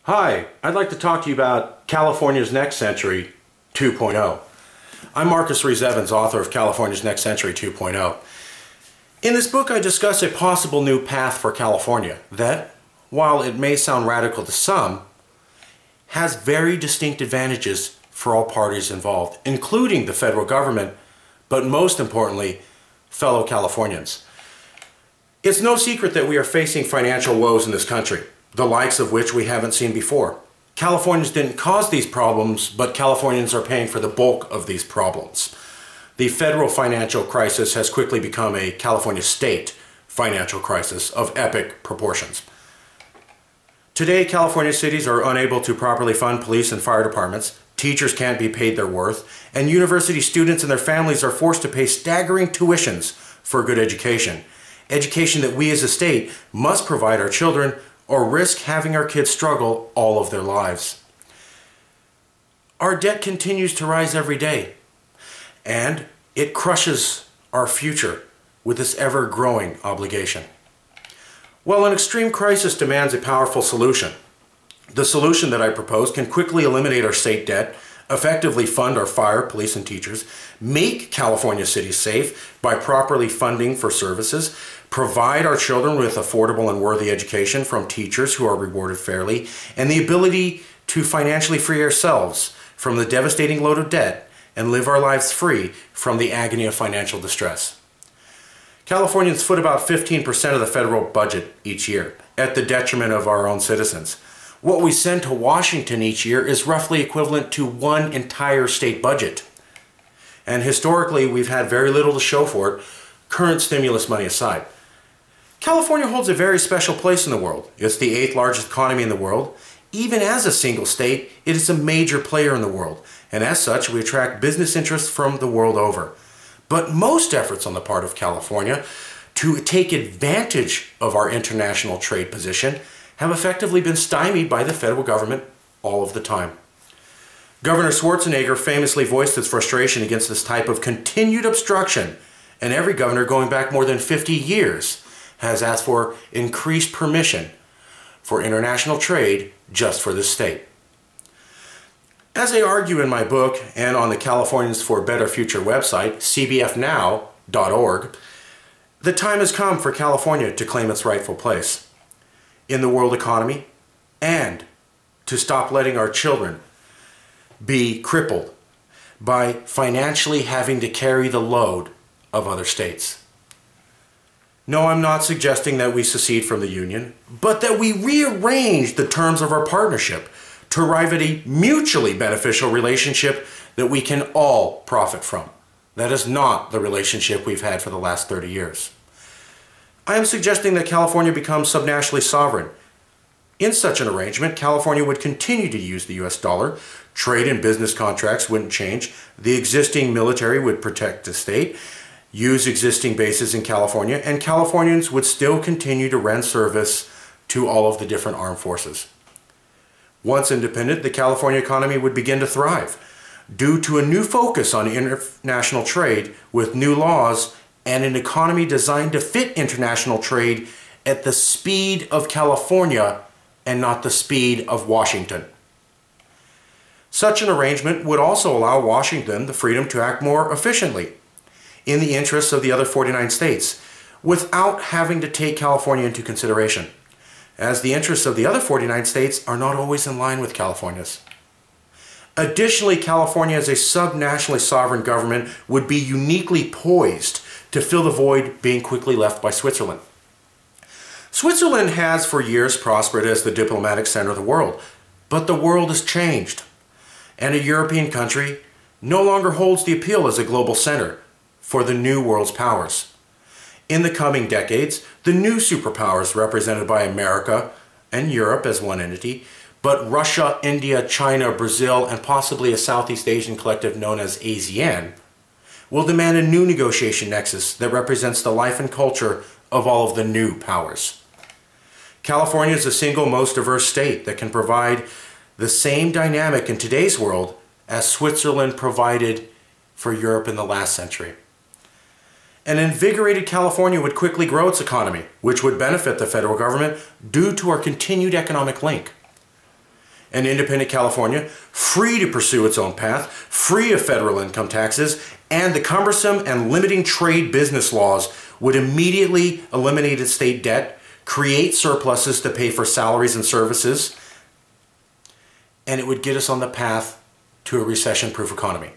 Hi, I'd like to talk to you about California's Next Century 2.0. I'm Ruiz Evans, author of California's Next Century 2.0. In this book, I discuss a possible new path for California that, while it may sound radical to some, has very distinct advantages for all parties involved, including the federal government, but most importantly, fellow Californians. It's no secret that we are facing financial woes in this country, the likes of which we haven't seen before. Californians didn't cause these problems, but Californians are paying for the bulk of these problems. The federal financial crisis has quickly become a California state financial crisis of epic proportions. Today, California cities are unable to properly fund police and fire departments, teachers can't be paid their worth, and university students and their families are forced to pay staggering tuitions for good education. Education that we as a state must provide our children, or risk having our kids struggle all of their lives. Our debt continues to rise every day, and it crushes our future with this ever-growing obligation. Well, an extreme crisis demands a powerful solution. The solution that I propose can quickly eliminate our state debt, effectively fund our fire, police, and teachers, make California cities safe by properly funding for services, provide our children with affordable and worthy education from teachers who are rewarded fairly, and the ability to financially free ourselves from the devastating load of debt and live our lives free from the agony of financial distress. Californians foot about 15% of the federal budget each year, at the detriment of our own citizens. What we send to Washington each year is roughly equivalent to one entire state budget. And historically, we've had very little to show for it, current stimulus money aside. California holds a very special place in the world. It's the 8th largest economy in the world. Even as a single state, it is a major player in the world. And as such, we attract business interests from the world over. But most efforts on the part of California to take advantage of our international trade position have effectively been stymied by the federal government all of the time. Governor Schwarzenegger famously voiced his frustration against this type of continued obstruction, and every governor going back more than 50 years has asked for increased permission for international trade just for this state. As I argue in my book and on the Californians for a Better Future website, CBFNOW.org, the time has come for California to claim its rightful place in the world economy and to stop letting our children be crippled by financially having to carry the load of other states. No, I'm not suggesting that we secede from the Union, but that we rearrange the terms of our partnership to arrive at a mutually beneficial relationship that we can all profit from. That is not the relationship we've had for the last 30 years. I am suggesting that California becomes subnationally sovereign. In such an arrangement, California would continue to use the US dollar, trade and business contracts wouldn't change, the existing military would protect the state, use existing bases in California, and Californians would still continue to render service to all of the different armed forces. Once independent, the California economy would begin to thrive due to a new focus on international trade with new laws and an economy designed to fit international trade at the speed of California and not the speed of Washington. Such an arrangement would also allow Washington the freedom to act more efficiently in the interests of the other 49 states without having to take California into consideration, as the interests of the other 49 states are not always in line with California's. Additionally, California as a subnationally sovereign government would be uniquely poised to fill the void being quickly left by Switzerland. Switzerland has for years prospered as the diplomatic center of the world, but the world has changed, and a European country no longer holds the appeal as a global center for the new world's powers. In the coming decades, the new superpowers represented by America and Europe as one entity, but Russia, India, China, Brazil, and possibly a Southeast Asian collective known as ASEAN, will demand a new negotiation nexus that represents the life and culture of all of the new powers. California is the single most diverse state that can provide the same dynamic in today's world as Switzerland provided for Europe in the last century. An invigorated California would quickly grow its economy, which would benefit the federal government due to our continued economic link. An independent California, free to pursue its own path, free of federal income taxes, and the cumbersome and limiting trade business laws would immediately eliminate its state debt, create surpluses to pay for salaries and services, and it would get us on the path to a recession-proof economy.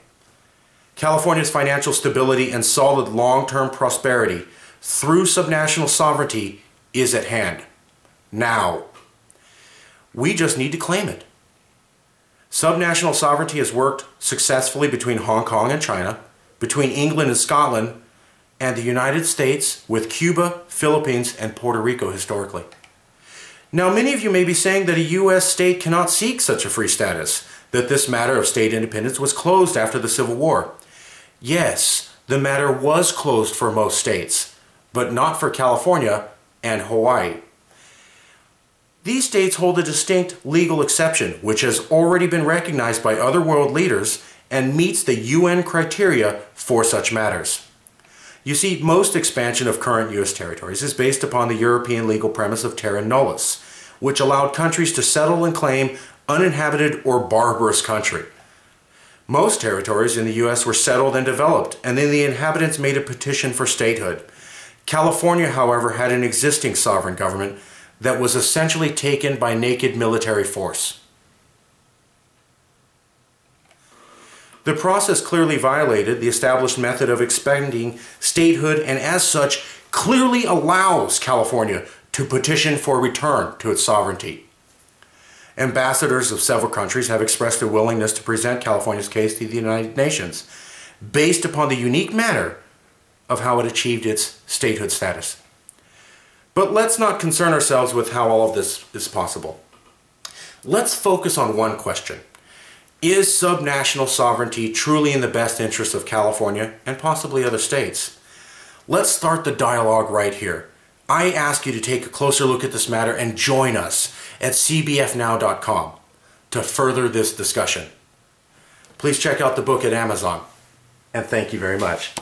California's financial stability and solid long-term prosperity through subnational sovereignty is at hand. Now. We just need to claim it. Subnational sovereignty has worked successfully between Hong Kong and China, between England and Scotland, and the United States with Cuba, Philippines, and Puerto Rico historically. Now, many of you may be saying that a U.S. state cannot seek such a free status, that this matter of state independence was closed after the Civil War. Yes, the matter was closed for most states, but not for California and Hawaii. These states hold a distinct legal exception, which has already been recognized by other world leaders and meets the UN criteria for such matters. You see, most expansion of current U.S. territories is based upon the European legal premise of terra nullius, which allowed countries to settle and claim uninhabited or barbarous country. Most territories in the U.S. were settled and developed, and then the inhabitants made a petition for statehood. California, however, had an existing sovereign government that was essentially taken by naked military force. The process clearly violated the established method of expanding statehood and as such clearly allows California to petition for return to its sovereignty. Ambassadors of several countries have expressed their willingness to present California's case to the United Nations based upon the unique manner of how it achieved its statehood status. But let's not concern ourselves with how all of this is possible. Let's focus on one question. Is subnational sovereignty truly in the best interest of California and possibly other states? Let's start the dialogue right here. I ask you to take a closer look at this matter and join us at CBFNOW.com to further this discussion. Please check out the book at Amazon. And thank you very much.